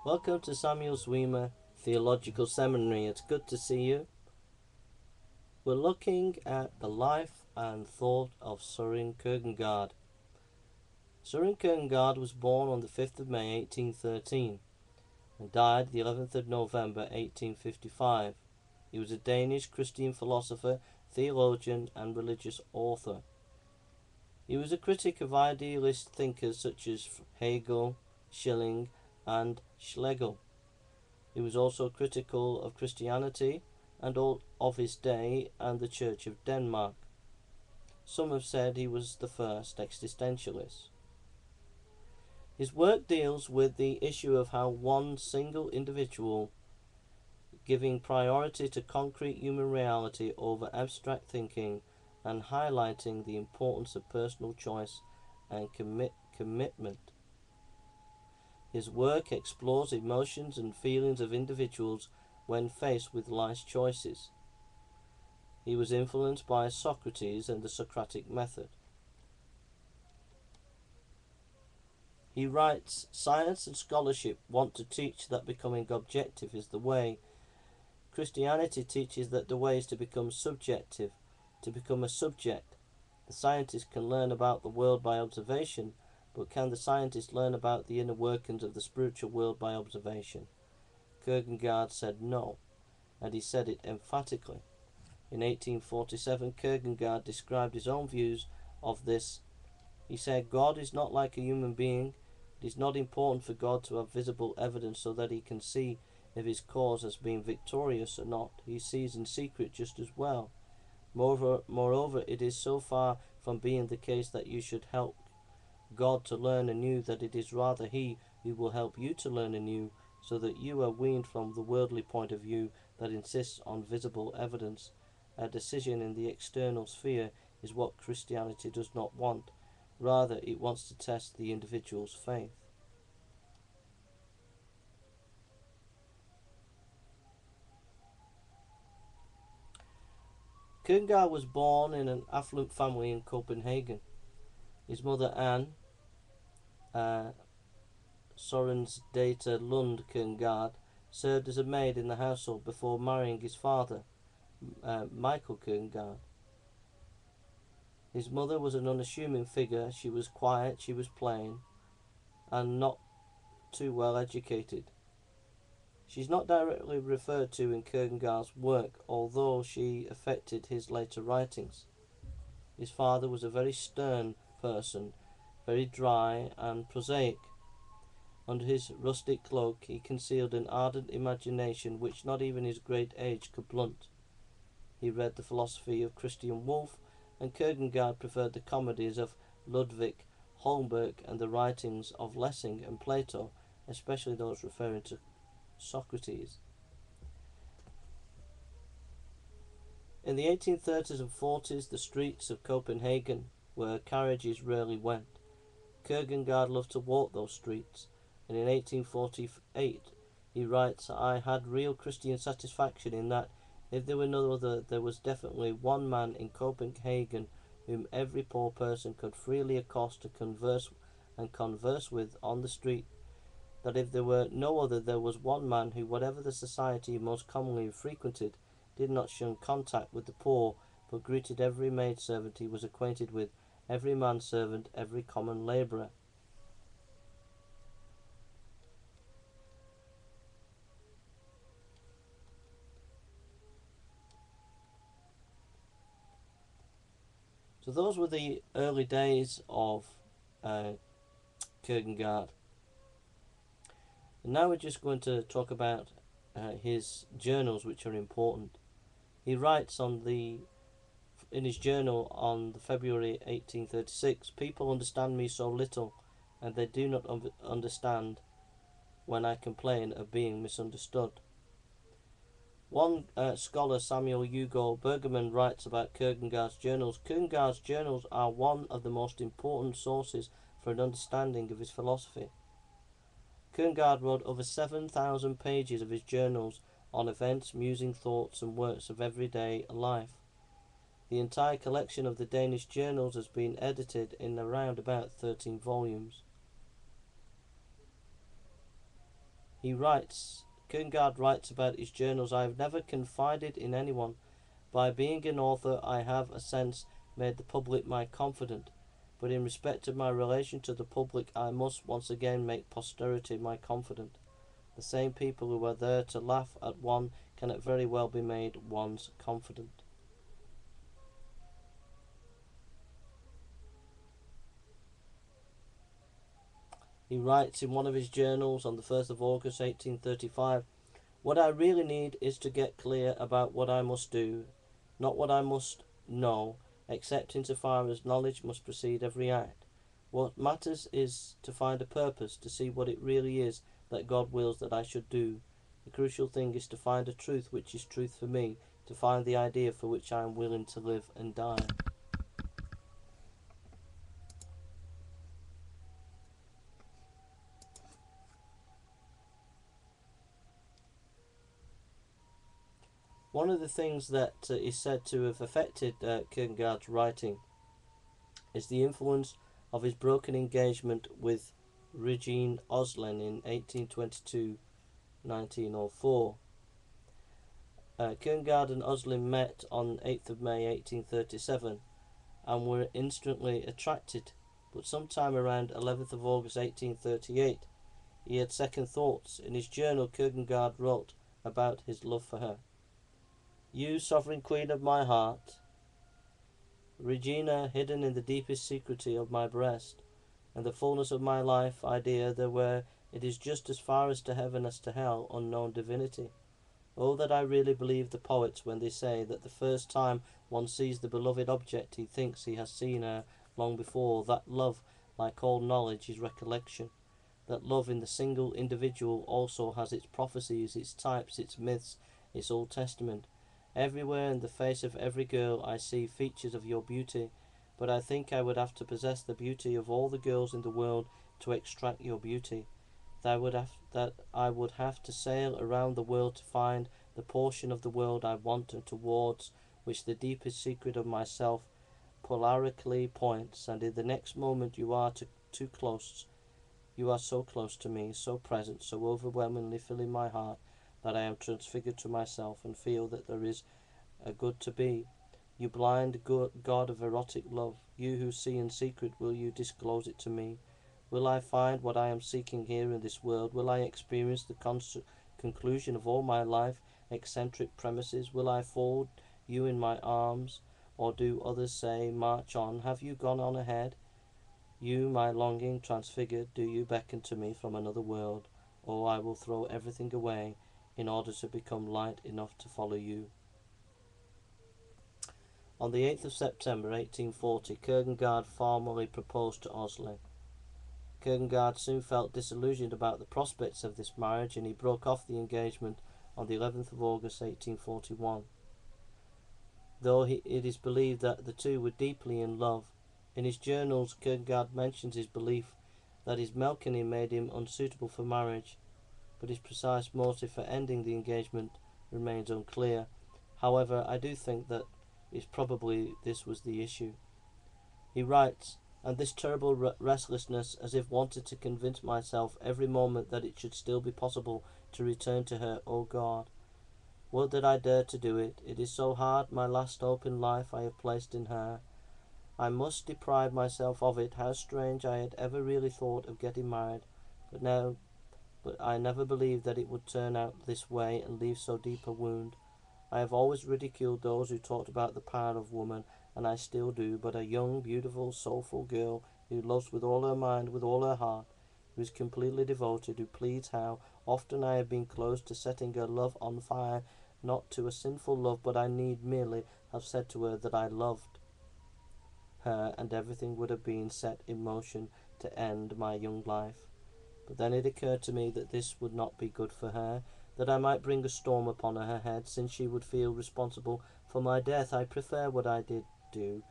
Welcome to Samuel Zwemer Theological Seminary. It's good to see you. We're looking at the life and thought of Soren Kierkegaard. Soren Kierkegaard was born on the 5th of May 1813 and died the 11th of November 1855. He was a Danish Christian philosopher, theologian and religious author. He was a critic of idealist thinkers such as Hegel, Schelling and Schlegel. He was also critical of Christianity and all of his day and the Church of Denmark. Some have said he was the first existentialist. His work deals with the issue of how one single individual, giving priority to concrete human reality over abstract thinking and highlighting the importance of personal choice and commitment. His work explores emotions and feelings of individuals when faced with life's choices. He was influenced by Socrates and the Socratic method. He writes, "Science and scholarship want to teach that becoming objective is the way. Christianity teaches that the way is to become subjective, to become a subject. The scientist can learn about the world by observation, but can the scientist learn about the inner workings of the spiritual world by observation?" Kierkegaard said no, and he said it emphatically. In 1847, Kierkegaard described his own views of this. He said, "God is not like a human being. It is not important for God to have visible evidence so that he can see if his cause has been victorious or not. He sees in secret just as well. Moreover, it is so far from being the case that you should help God to learn anew that it is rather he who will help you to learn anew, so that you are weaned from the worldly point of view that insists on visible evidence. A decision in the external sphere is what Christianity does not want. Rather, it wants to test the individual's faith." Kierkegaard was born in an affluent family in Copenhagen. His mother Anne, Soren's daughter Lund Kierkegaard, served as a maid in the household before marrying his father, Michael Kierkegaard. His mother was an unassuming figure. She was quiet, she was plain, and not too well educated. She's not directly referred to in Kierkegaard's work, although she affected his later writings. His father was a very stern person, very dry and prosaic. Under his rustic cloak he concealed an ardent imagination which not even his great age could blunt. He read the philosophy of Christian Wolff, and Kierkegaard preferred the comedies of Ludwig Holberg and the writings of Lessing and Plato, especially those referring to Socrates. In the 1830s and 40s, the streets of Copenhagen, where carriages rarely went, Kierkegaard loved to walk those streets, and in 1848 he writes, "I had real Christian satisfaction in that, if there were no other, there was definitely one man in Copenhagen whom every poor person could freely accost and converse with on the street, that if there were no other, there was one man who, whatever the society he most commonly frequented, did not shun contact with the poor, but greeted every maidservant he was acquainted with, every manservant, every common labourer." So those were the early days of Kierkegaard. And now we're just going to talk about his journals, which are important. He writes in his journal on February 1836, "People understand me so little, and they do not understand when I complain of being misunderstood." One scholar, Samuel Hugo Bergerman, writes about Kierkegaard's journals. Kierkegaard's journals are one of the most important sources for an understanding of his philosophy. Kierkegaard wrote over 7,000 pages of his journals on events, musing thoughts and works of everyday life. The entire collection of the Danish journals has been edited in around about 13 volumes. Kierkegaard writes about his journals, "I have never confided in anyone. By being an author, I have, a sense, made the public my confidant. But in respect of my relation to the public, I must once again make posterity my confidant. The same people who are there to laugh at one cannot very well be made one's confidant." He writes in one of his journals on the 1st of August 1835, "What I really need is to get clear about what I must do, not what I must know, except insofar as knowledge must precede every act. What matters is to find a purpose, to see what it really is that God wills that I should do. The crucial thing is to find a truth which is truth for me, to find the idea for which I am willing to live and die." One of the things that is said to have affected Kierkegaard's writing is the influence of his broken engagement with Regine Oslin in 1822-1904. Kierkegaard and Oslin met on 8th of May 1837 and were instantly attracted, but sometime around 11th of August 1838 he had second thoughts. In his journal, Kierkegaard wrote about his love for her: "You, sovereign queen of my heart, Regina, hidden in the deepest secrecy of my breast, and the fullness of my life, idea there where it is just as far as to heaven as to hell, unknown divinity. Oh, that I really believe the poets when they say that the first time one sees the beloved object he thinks he has seen her long before, that love, like all knowledge, is recollection, that love in the single individual also has its prophecies, its types, its myths, its Old Testament. Everywhere in the face of every girl I see features of your beauty, but I think I would have to possess the beauty of all the girls in the world to extract your beauty, that I would have to sail around the world to find the portion of the world I want and towards which the deepest secret of myself polarically points, and in the next moment you are too close. You are so close to me, so present, so overwhelmingly filling my heart, that I am transfigured to myself and feel that there is a good to be. You blind God of erotic love, you who see in secret, will you disclose it to me? Will I find what I am seeking here in this world? Will I experience the conclusion of all my life eccentric premises? Will I fold you in my arms, or do others say, march on? Have you gone on ahead? You, my longing transfigured, do you beckon to me from another world? Oh, I will throw everything away in order to become light enough to follow you." On the 8th of September 1840, Kierkegaard formally proposed to Oslin. Kierkegaard soon felt disillusioned about the prospects of this marriage, and he broke off the engagement on the 11th of August 1841. Though it is believed that the two were deeply in love, in his journals Kierkegaard mentions his belief that his Melchior made him unsuitable for marriage, but his precise motive for ending the engagement remains unclear. However, I do think that probably this was the issue. He writes, "And this terrible restlessness, as if wanted to convince myself every moment that it should still be possible to return to her. O God, would that I dared to do it. It is so hard. My last hope in life I have placed in her. I must deprive myself of it. How strange! I had ever really thought of getting married, but I never believed that it would turn out this way and leave so deep a wound. I have always ridiculed those who talked about the power of woman, and I still do, but a young, beautiful, soulful girl who loves with all her mind, with all her heart, who is completely devoted, who pleads, how often I have been close to setting her love on fire, not to a sinful love, but I need merely have said to her that I loved her, and everything would have been set in motion to end my young life. But then it occurred to me that this would not be good for her, that I might bring a storm upon her head, since she would feel responsible for my death. I prefer what I did do.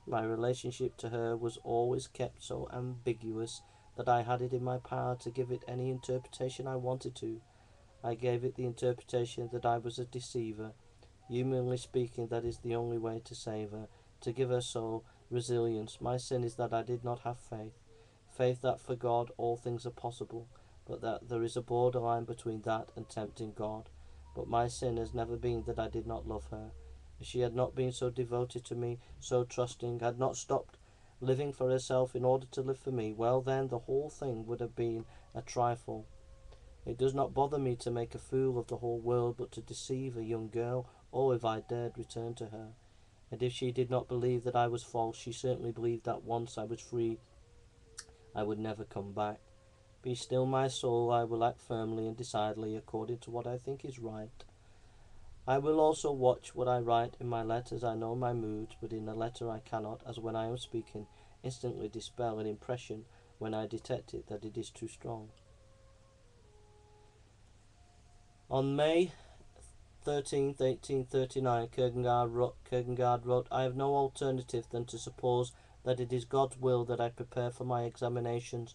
My relationship to her was always kept so ambiguous that I had it in my power to give it any interpretation I wanted to. I gave it the interpretation that I was a deceiver. Humanly speaking, that is the only way to save her, to give her soul resilience. My sin is that I did not have faith. Faith that for God all things are possible. but that there is a borderline between that and tempting God. But my sin has never been that I did not love her. If she had not been so devoted to me, so trusting, had not stopped living for herself in order to live for me, well then the whole thing would have been a trifle. It does not bother me to make a fool of the whole world, but to deceive a young girl, oh, if I dared return to her. And if she did not believe that I was false, she certainly believed that once I was free, I would never come back. Be still, my soul, I will act firmly and decidedly according to what I think is right. I will also watch what I write in my letters. I know my moods, but in a letter I cannot, as when I am speaking, instantly dispel an impression when I detect it that it is too strong. On May 13th, 1839, Kierkegaard wrote, I have no alternative than to suppose that it is God's will that I prepare for my examinations,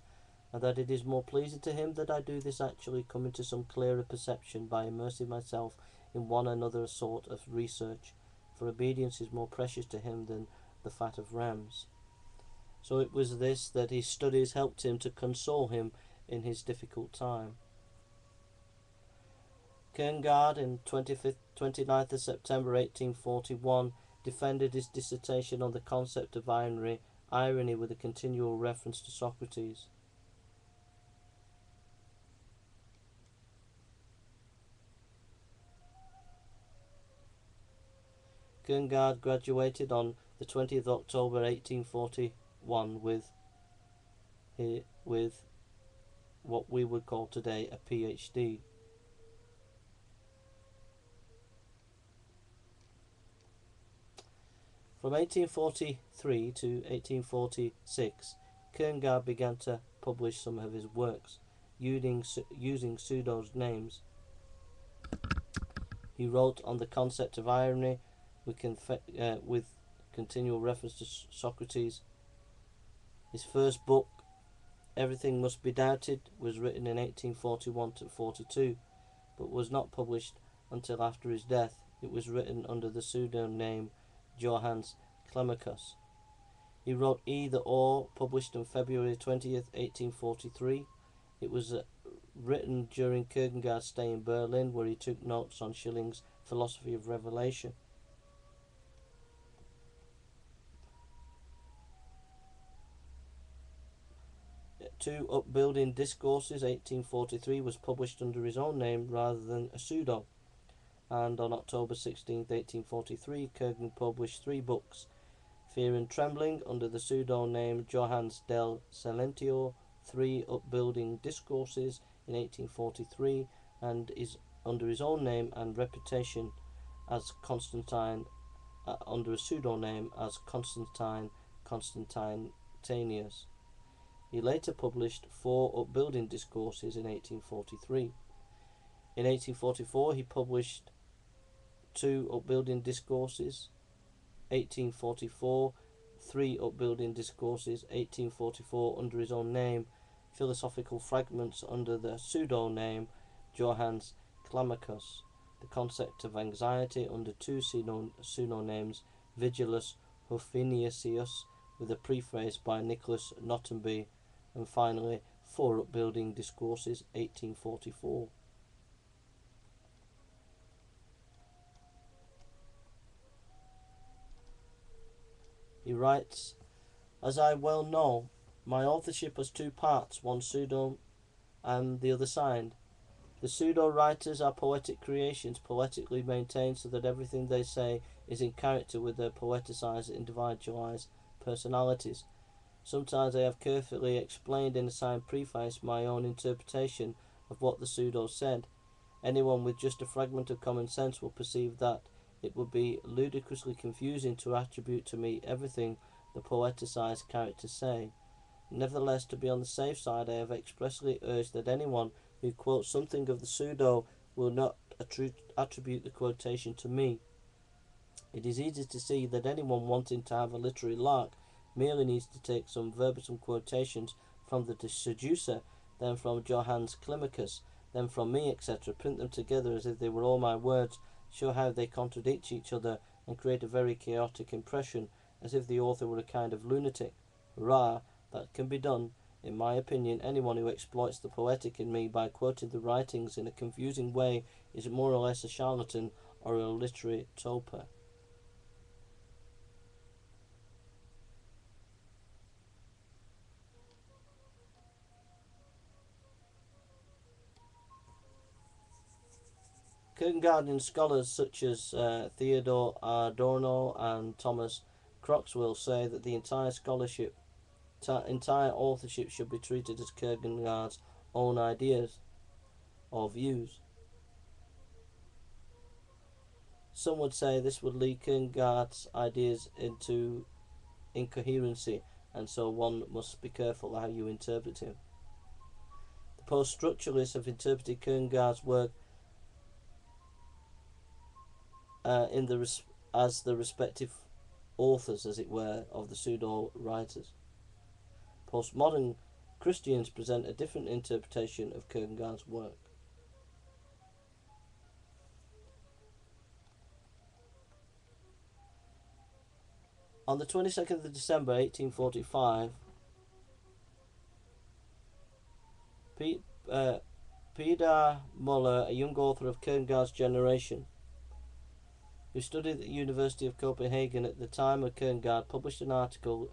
and that it is more pleasing to him that I do this actually come into some clearer perception by immersing myself in one another sort of research, for obedience is more precious to him than the fat of rams. So it was this that his studies helped him to console him in his difficult time. Kierkegaard, on 29th of September 1841, defended his dissertation on the concept of irony with a continual reference to Socrates. Kierkegaard graduated on the 20th of October 1841 with what we would call today a PhD. From 1843 to 1846, Kierkegaard began to publish some of his works, using pseudo-names. He wrote on the concept of irony with continual reference to Socrates. His first book, Everything Must Be Doubted, was written in 1841 to 42, but was not published until after his death. It was written under the pseudonym Johannes Climacus. He wrote Either Or, published on February 20th, 1843. It was written during Kierkegaard's stay in Berlin, where he took notes on Schilling's Philosophy of Revelation. Two Upbuilding Discourses, 1843, was published under his own name rather than a pseudo. And on October 16, 1843, Kierkegaard published 3 books, Fear and Trembling under the pseudonym Johannes del Silentio, 3 Upbuilding Discourses in 1843, and is under his own name and reputation as Constantine, under a pseudonym as Constantine Constantinus. He later published 4 Upbuilding Discourses in 1843. In 1844, he published 2 Upbuilding Discourses, 1844, 3 Upbuilding Discourses, 1844 under his own name, Philosophical Fragments under the pseudonym Johannes Climacus, The Concept of Anxiety under 2 pseudonyms, Vigilus Huffinius, with a preface by Nicholas Nottenby, and finally 4 Upbuilding Discourses, 1844. He writes, As I well know, my authorship has 2 parts, one pseudo and the other signed. The pseudo-writers are poetic creations, poetically maintained so that everything they say is in character with their poeticized, individualized personalities. Sometimes I have carefully explained in a signed preface my own interpretation of what the pseudo said. Anyone with just a fragment of common sense will perceive that it would be ludicrously confusing to attribute to me everything the poeticized characters say. Nevertheless, to be on the safe side, I have expressly urged that anyone who quotes something of the pseudo will not attribute the quotation to me. It is easy to see that anyone wanting to have a literary lark merely needs to take some verbatim quotations from the seducer, then from Johannes Climacus, then from me, etc., print them together as if they were all my words, show how they contradict each other, and create a very chaotic impression, as if the author were a kind of lunatic. Hurrah! That can be done. In my opinion, anyone who exploits the poetic in me by quoting the writings in a confusing way is more or less a charlatan or a literary toper. Kierkegaardian scholars such as Theodore Adorno and Thomas Croxwell say that the entire authorship should be treated as Kierkegaard's own ideas or views. Some would say this would lead Kierkegaard's ideas into incoherency, and so one must be careful how you interpret him. The post-structuralists have interpreted Kierkegaard's work as the respective authors, as it were, of the pseudo-writers. Postmodern Christians present a different interpretation of Kierkegaard's work. On the 22nd of December 1845, Peter Muller, a young author of Kierkegaard's generation, who studied at the University of Copenhagen at the time of Kierkegaard, published an article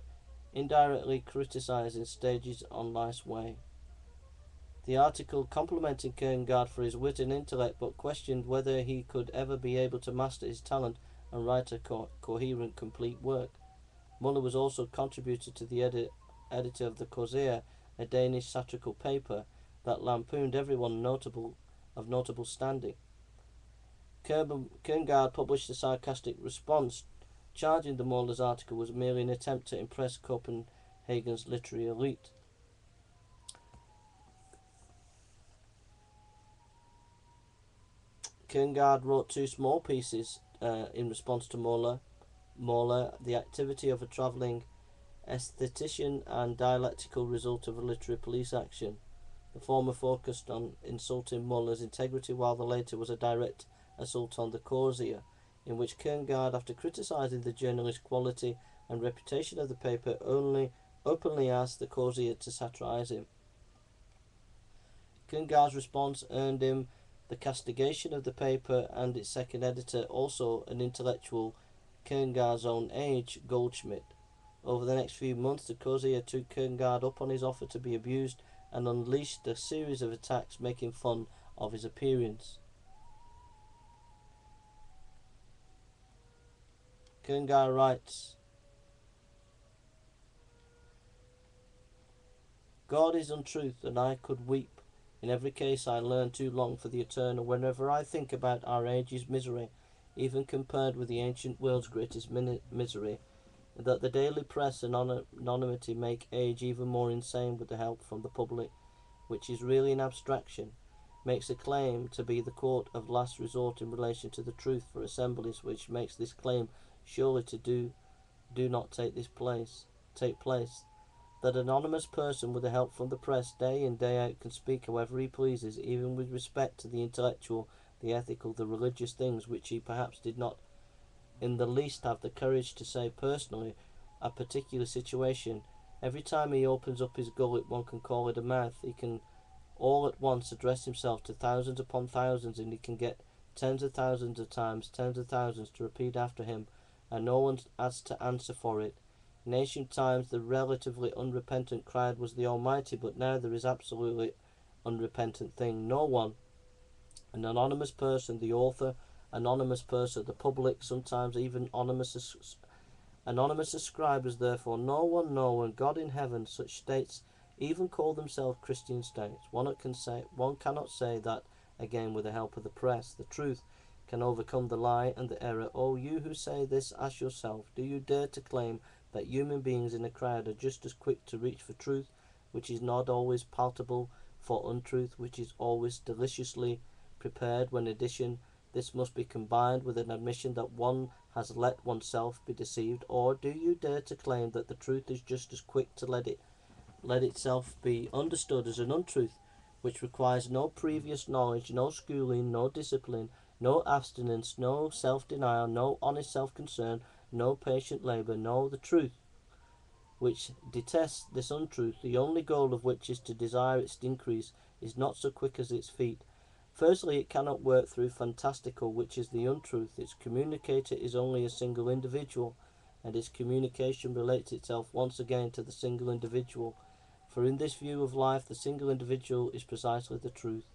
indirectly criticizing Stages on Life's Way. The article complimented Kierkegaard for his wit and intellect, but questioned whether he could ever be able to master his talent and write a coherent, complete work. Muller was also contributor to the editor of the Corsair, a Danish satirical paper that lampooned everyone of notable standing. Kierkegaard published a sarcastic response, charging that Muller's article was merely an attempt to impress Copenhagen's literary elite. Kierkegaard wrote two small pieces in response to Muller, The Activity of a Travelling Aesthetician and Dialectical Result of a Literary Police Action. The former focused on insulting Muller's integrity, while the later was a direct assault on the Corsair, in which Kierkegaard, after criticising the journalist's quality and reputation of the paper, openly asked the Corsair to satirise him. Kierkegaard's response earned him the castigation of the paper and its second editor, also an intellectual Kierkegaard's own age, Goldschmidt. Over the next few months, the Corsair took Kierkegaard up on his offer to be abused and unleashed a series of attacks making fun of his appearance. Kierkegaard writes, God is untruth, and I could weep. In every case I learn too long for the eternal. Whenever I think about our age's misery, even compared with the ancient world's greatest misery, that the daily press and anonymity make age even more insane with the help from the public, which is really an abstraction, makes a claim to be the court of last resort in relation to the truth for assemblies, which makes this claim surely to do not take place. That an anonymous person with the help from the press day in day out can speak however he pleases, even with respect to the intellectual, the ethical, the religious things which he perhaps did not in the least have the courage to say personally. A particular situation, every time he opens up his gullet, one can call it a mouth. He can all at once address himself to thousands upon thousands, and he can get tens of thousands of times tens of thousands to repeat after him, and no one has to answer for it. In ancient times the relatively unrepentant cried was the Almighty, but now there is absolutely unrepentant thing. No one, an anonymous person, the author, anonymous person, the public, sometimes even anonymous ascribers, therefore no one, God in heaven, such states even call themselves Christian states. One cannot say that again with the help of the press. The truth can overcome the lie and the error. Oh, you who say this, ask yourself, do you dare to claim that human beings in a crowd are just as quick to reach for truth, which is not always palatable, for untruth, which is always deliciously prepared, when addition this must be combined with an admission that one has let oneself be deceived? Or do you dare to claim that the truth is just as quick to let itself be understood as an untruth, which requires no previous knowledge, no schooling, no discipline, no abstinence, no self-denial, no honest self-concern, no patient labour? No, the truth which detests this untruth, the only goal of which is to desire its increase, is not so quick as its feet. Firstly, it cannot work through fantastical, which is the untruth. Its communicator is only a single individual, and its communication relates itself once again to the single individual. For in this view of life, the single individual is precisely the truth.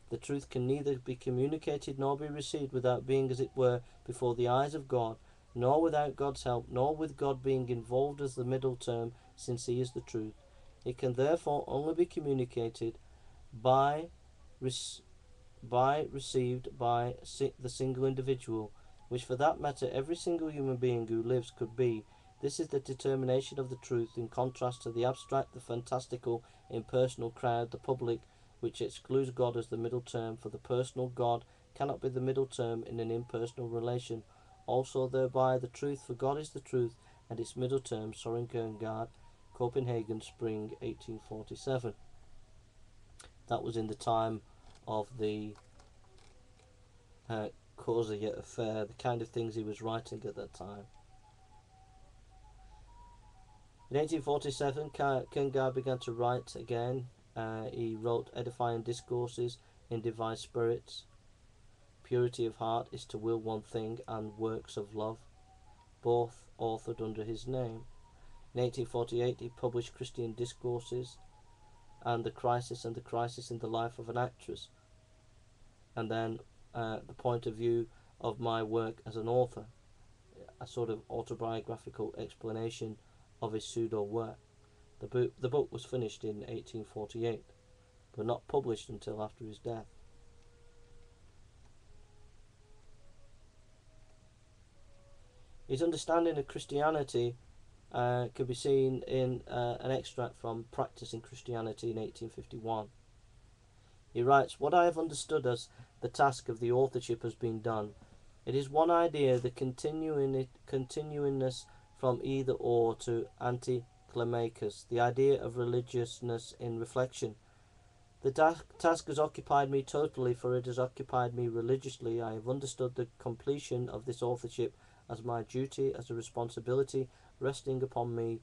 The truth can neither be communicated nor be received without being, as it were, before the eyes of God, nor without God's help, nor with God being involved as the middle term, since he is the truth. It can therefore only be communicated by received by the single individual, which for that matter every single human being who lives could be. This is the determination of the truth, in contrast to the abstract, the fantastical, impersonal crowd, the public, which excludes God as the middle term, for the personal God cannot be the middle term in an impersonal relation. Also thereby the truth, for God is the truth, and its middle term, Soren Kierkegaard, Copenhagen, spring 1847. That was in the time of the Corsair affair, the kind of things he was writing at that time. In 1847, Kierkegaard began to write again. He wrote edifying discourses in divine spirits. Purity of heart is to will one thing, and works of love, both authored under his name. In 1848, he published Christian Discourses and the crisis in the life of an actress, and then the point of view of my work as an author, a sort of autobiographical explanation of his pseudo work. The book was finished in 1848, but not published until after his death. His understanding of Christianity could be seen in an extract from Practicing Christianity in 1851. He writes, "What I have understood as the task of the authorship has been done. It is one idea, the continuingness from either or to anticlimacus, the idea of religiousness in reflection. The task has occupied me totally, for it has occupied me religiously. I have understood the completion of this authorship as my duty, as a responsibility resting upon me.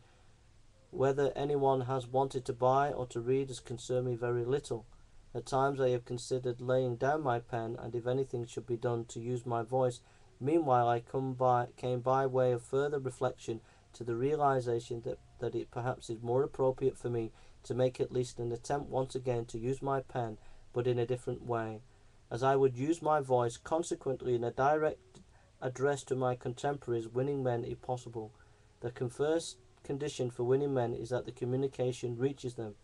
Whether anyone has wanted to buy or to read has concerned me very little. At times I have considered laying down my pen, and if anything should be done, to use my voice. Meanwhile I came by way of further reflection to the realization that it perhaps is more appropriate for me to make at least an attempt once again to use my pen, but in a different way, as I would use my voice, consequently in a direct address to my contemporaries, winning men if possible. The first condition for winning men is that the communication reaches them.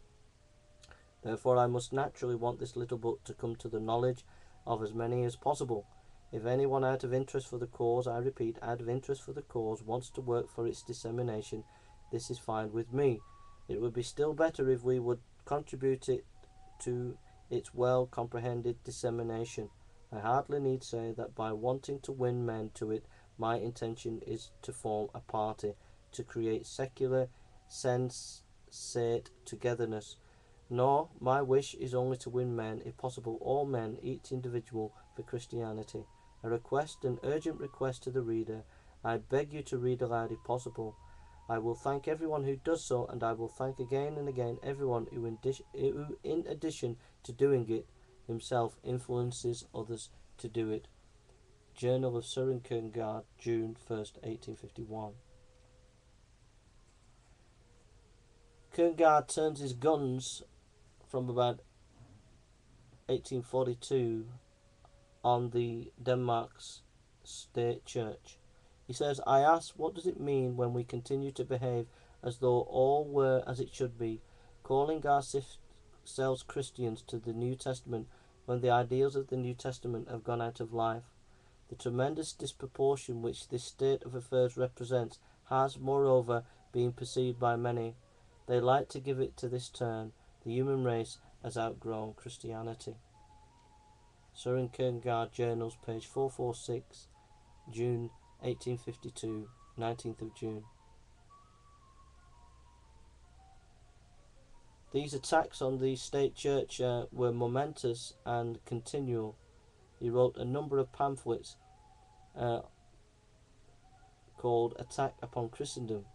Therefore I must naturally want this little book to come to the knowledge of as many as possible. If anyone out of interest for the cause, I repeat, out of interest for the cause, wants to work for its dissemination, this is fine with me. It would be still better if we would contribute it to its well comprehended dissemination. I hardly need say that by wanting to win men to it, my intention is to form a party, to create secular sensate togetherness. Nor my wish is only to win men, if possible all men, each individual, for Christianity. A request, an urgent request to the reader. I beg you to read aloud if possible. I will thank everyone who does so, and I will thank again and again everyone who in addition to doing it himself influences others to do it." Journal of Soren Kierkegaard, June 1st, 1851. Kierkegaard turns his guns from about 1842 on the Denmark's state church. He says, "I ask, what does it mean when we continue to behave as though all were as it should be, calling ourselves Christians to the New Testament, when the ideals of the New Testament have gone out of life? The tremendous disproportion which this state of affairs represents has, moreover, been perceived by many. They like to give it to this turn. The human race has outgrown Christianity." Soren Kierkegaard Journals, page 446, June 1852, 19th of June. These attacks on the state church were momentous and continual. He wrote a number of pamphlets called Attack upon Christendom.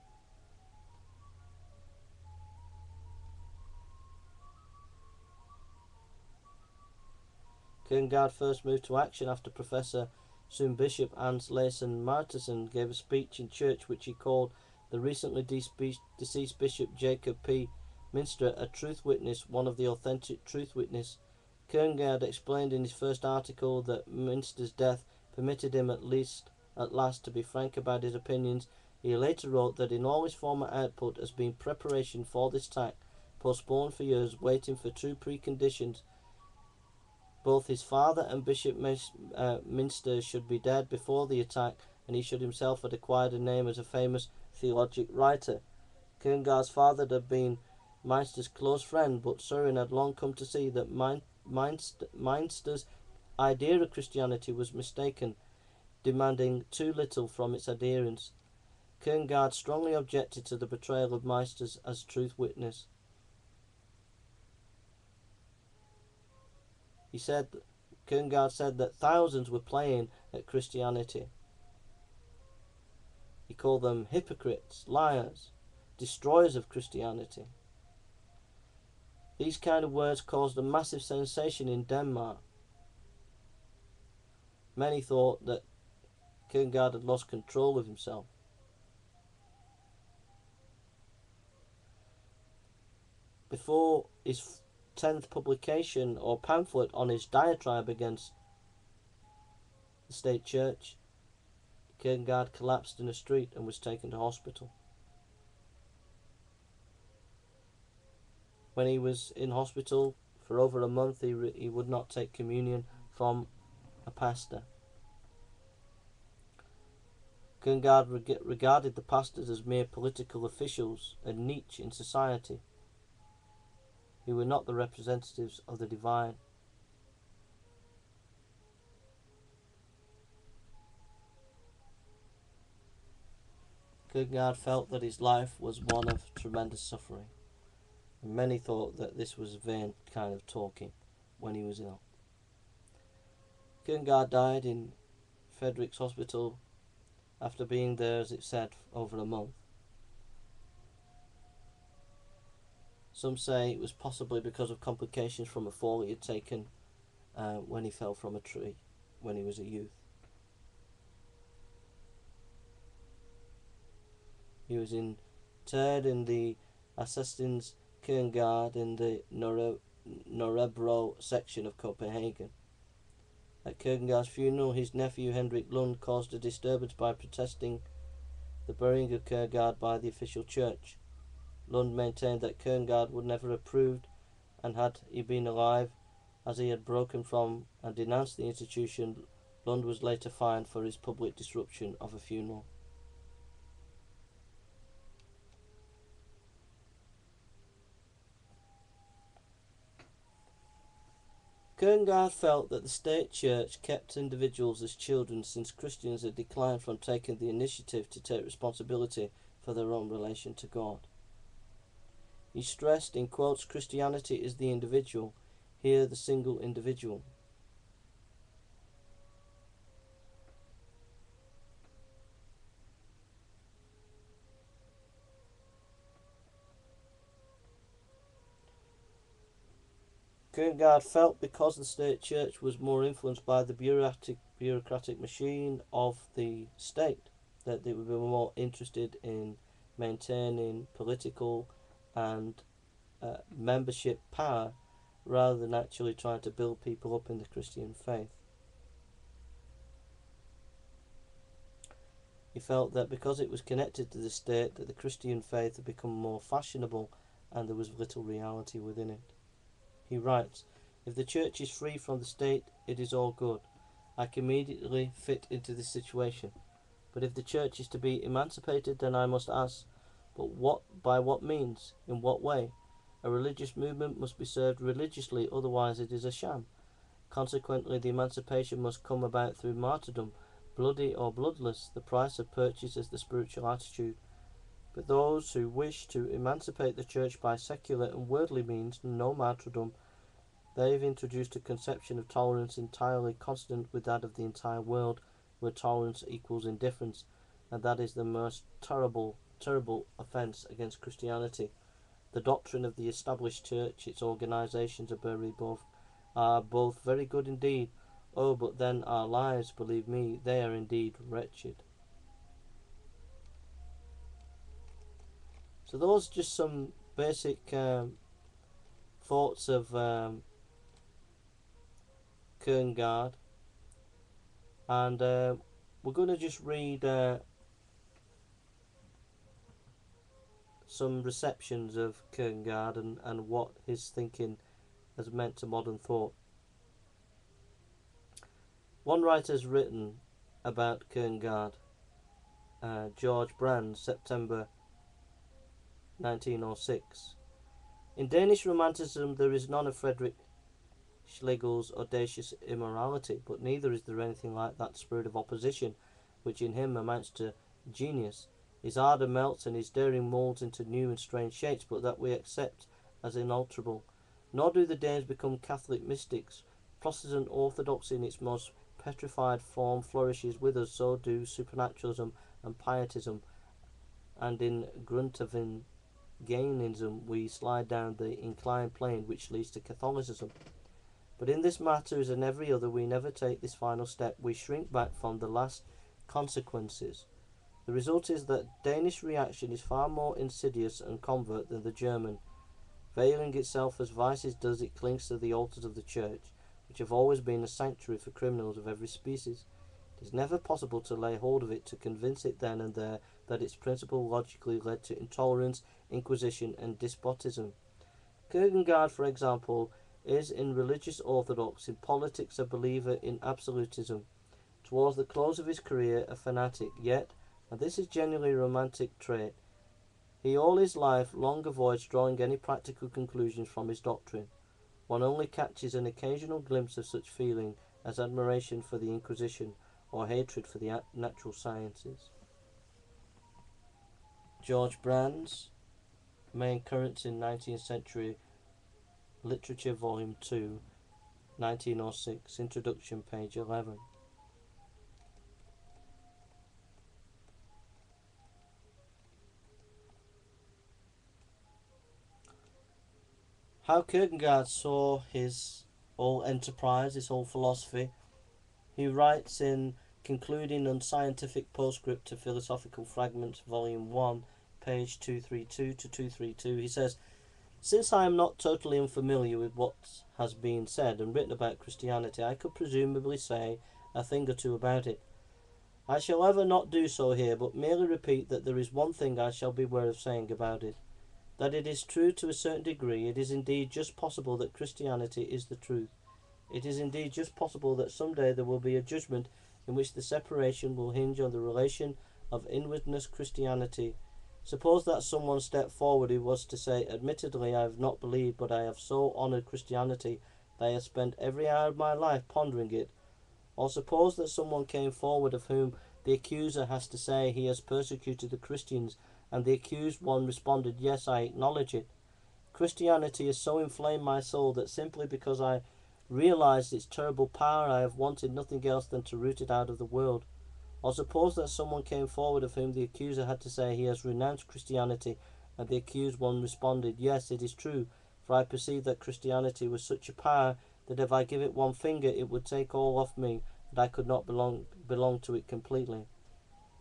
Kierkegaard first moved to action after Professor soon Bishop Hans Laysen Martensen gave a speech in church which he called the recently deceased Bishop Jacob P. Minster a truth witness, one of the authentic truth witness. Kierkegaard explained in his first article that Minster's death permitted him at last to be frank about his opinions. He later wrote that in all his former output has been preparation for this attack, postponed for years, waiting for two preconditions. Both his father and Bishop Minster should be dead before the attack, and he should himself have acquired a name as a famous theological writer. Kierkegaard's father had been Minster's close friend, but Soren had long come to see that Minster's idea of Christianity was mistaken, demanding too little from its adherents. Kierkegaard strongly objected to the betrayal of Minster as truth witness. Kierkegaard said that thousands were playing at Christianity. He called them hypocrites, liars, destroyers of Christianity. These kind of words caused a massive sensation in Denmark. Many thought that Kierkegaard had lost control of himself. Before his 10th publication or pamphlet on his diatribe against the state church, Kierkegaard collapsed in a street and was taken to hospital. When he was in hospital for over a month, he would not take communion from a pastor. Kierkegaard regarded the pastors as mere political officials, a niche in society, who were not the representatives of the divine. Kierkegaard felt that his life was one of tremendous suffering, and many thought that this was vain kind of talking when he was ill. Kierkegaard died in Frederick's Hospital after being there, as it said, over a month. Some say it was possibly because of complications from a fall he had taken when he fell from a tree when he was a youth. He was interred in the Assistens Kierkegaard in the Nørrebro section of Copenhagen. At Kierkegaard's funeral, his nephew Henrik Lund caused a disturbance by protesting the burying of Kierkegaard by the official church. Lund maintained that Kierkegaard would never have approved, and had he been alive, as he had broken from and denounced the institution. Lund was later fined for his public disruption of a funeral. Kierkegaard felt that the state church kept individuals as children, since Christians had declined from taking the initiative to take responsibility for their own relation to God. He stressed, in quotes, Christianity is the individual, here the single individual. Kierkegaard felt because the state church was more influenced by the bureaucratic machine of the state, that they would be more interested in maintaining political and membership power rather than actually trying to build people up in the Christian faith. He felt that because it was connected to the state, that the Christian faith had become more fashionable and there was little reality within it. He writes, "If the church is free from the state, it is all good. I can immediately fit into this situation. But if the church is to be emancipated, then I must ask, by what means? In what way? A religious movement must be served religiously, otherwise it is a sham. Consequently, the emancipation must come about through martyrdom, bloody or bloodless. The price of purchase is the spiritual attitude. But those who wish to emancipate the church by secular and worldly means, no martyrdom, they have introduced a conception of tolerance entirely consonant with that of the entire world, where tolerance equals indifference, and that is the most terrible offence against Christianity. The doctrine of the established church, its organisations are buried above are both very good indeed. Oh, but then our lives, believe me, they are indeed wretched. So those are just some basic thoughts of Kierkegaard, and we're going to just read some receptions of Kierkegaard and what his thinking has meant to modern thought. One writer has written about Kierkegaard, George Brand, September 1906. In Danish romanticism there is none of Friedrich Schlegel's audacious immorality, but neither is there anything like that spirit of opposition which in him amounts to genius. His ardour melts and his daring moulds into new and strange shapes, but that we accept as inalterable. Nor do the Danes become Catholic mystics. Protestant orthodoxy in its most petrified form flourishes with us, so do supernaturalism and pietism, and in Grundtvigianism we slide down the inclined plane which leads to Catholicism. But in this matter, as in every other, we never take this final step. We shrink back from the last consequences. The result is that Danish reaction is far more insidious and covert than the German. Veiling itself as vices does, it clings to the altars of the church, which have always been a sanctuary for criminals of every species. It is never possible to lay hold of it, to convince it then and there that its principle logically led to intolerance, inquisition, and despotism. Kierkegaard, for example, is in religious orthodox, in politics a believer in absolutism, towards the close of his career a fanatic, yet, and this is genuinely a romantic trait, he all his life long avoids drawing any practical conclusions from his doctrine. One only catches an occasional glimpse of such feeling as admiration for the Inquisition or hatred for the natural sciences. George Brand's Main Currents in 19th Century Literature, Volume 2, 1906, Introduction, page 11. How Kierkegaard saw his whole enterprise, his whole philosophy. He writes in Concluding Unscientific Postscript to Philosophical Fragments, Volume 1, page 232 to 232, he says, "Since I am not totally unfamiliar with what has been said and written about Christianity, I could presumably say a thing or two about it. I shall however not do so here, but merely repeat that there is one thing I shall beware of saying about it, that it is true to a certain degree. It is indeed just possible that Christianity is the truth. It is indeed just possible that some day there will be a judgment in which the separation will hinge on the relation of inwardness Christianity. Suppose that someone stepped forward who was to say, admittedly I have not believed, but I have so honoured Christianity that I have spent every hour of my life pondering it. Or suppose that someone came forward of whom the accuser has to say he has persecuted the Christians, and the accused one responded, yes, I acknowledge it. Christianity has so inflamed my soul that simply because I realized its terrible power I have wanted nothing else than to root it out of the world. Or suppose that someone came forward of whom the accuser had to say he has renounced Christianity, and the accused one responded, yes, it is true, for I perceive that Christianity was such a power that if I give it one finger it would take all off me, and I could not belong to it completely.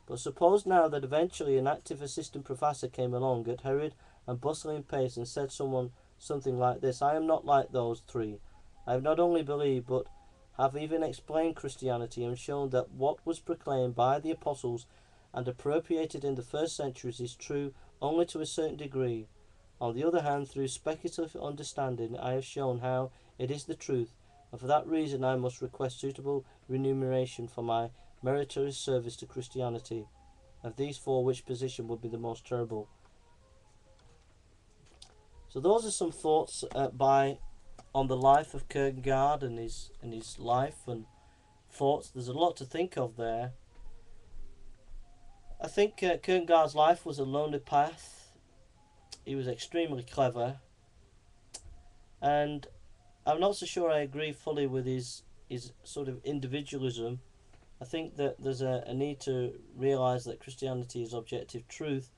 But suppose now that eventually an active assistant professor came along at hurried and bustling pace and said something like this, I am not like those three. I have not only believed, but have even explained Christianity and shown that what was proclaimed by the apostles and appropriated in the first centuries is true only to a certain degree. On the other hand, through speculative understanding, I have shown how it is the truth, and for that reason I must request suitable remuneration for my meritorious service to Christianity. Of these four, which position would be the most terrible?" So those are some thoughts on the life of Kierkegaard and his life and thoughts. There's a lot to think of there. I think Kierkegaard's life was a lonely path. He was extremely clever, and I'm not so sure I agree fully with his sort of individualism. I think that there's a need to realise that Christianity is objective truth.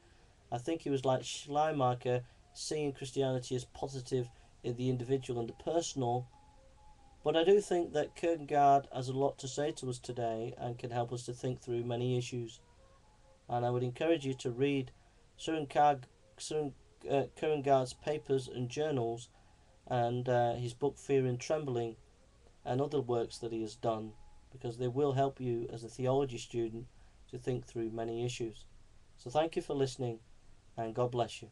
I think he was like Schleiermacher, seeing Christianity as positive in the individual and the personal, But I do think that Kierkegaard has a lot to say to us today and can help us to think through many issues. And I would encourage you to read Soren Kierkegaard's papers and journals, and his book Fear and Trembling, and other works that he has done, because they will help you as a theology student to think through many issues. So thank you for listening, and God bless you.